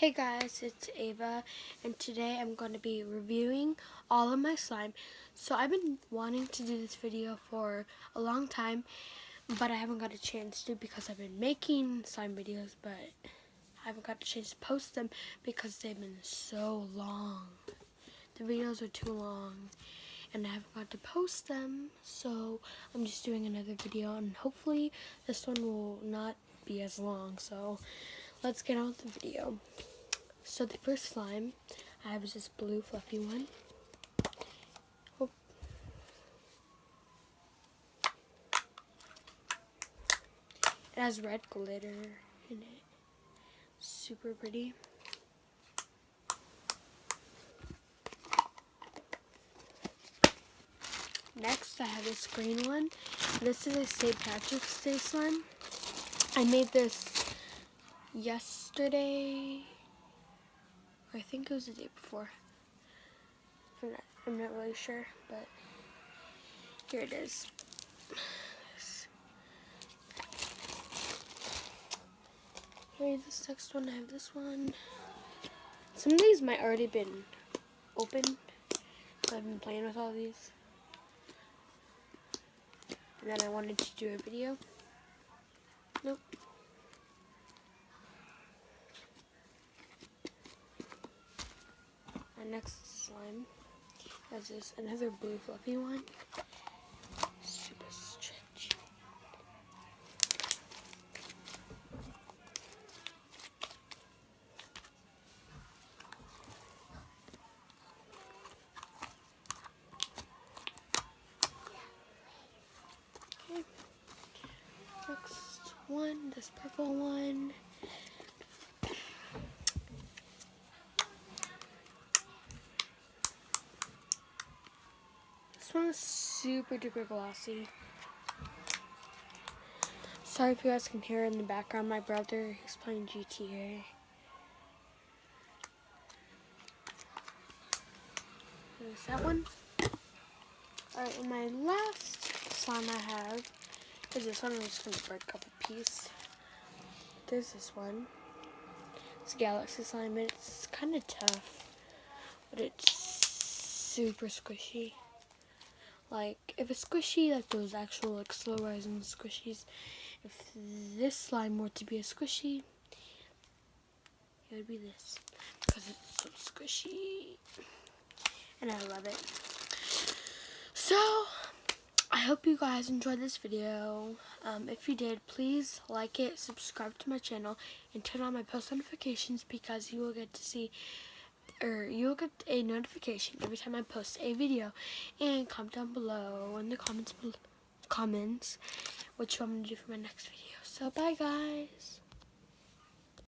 Hey guys, it's Ava, and today I'm going to be reviewing all of my slime. So I've been wanting to do this video for a long time, but I haven't got a chance to because I've been making slime videos, but I haven't got a chance to post them because they've been so long. The videos are too long, and I haven't got to post them, so I'm just doing another video, and hopefully this one will not be as long, so let's get on with the video. So the first slime I have is this blue fluffy one. Oh. It has red glitter in it. Super pretty. Next I have this green one. This is a St. Patrick's Day slime. I made this yesterday. Or I think it was the day before. I'm not really sure, but here it is. Okay, this next one, I have this one. Some of these might already been opened. I've been playing with all these. And then I wanted to do a video. Nope. Our next slime has this another blue fluffy one. Super stretchy. Okay. Next one, this purple one. This one is super duper glossy. Sorry if you guys can hear in the background my brother, he's playing GTA. There's that one. Alright, and my last slime I have is this one. I'm just going to break up a piece. There's this one. It's a galaxy slime, and it's kind of tough, but it's super squishy. Like, if it's squishy, like those actual like slow rising squishies, if this slime were to be a squishy, it would be this, because it's so squishy, and I love it. So, I hope you guys enjoyed this video. If you did, please like it, subscribe to my channel, and turn on my post notifications because you will get to see, or you'll get a notification every time I post a video. And comment down below in the comments what you want me to do for my next video. So bye guys.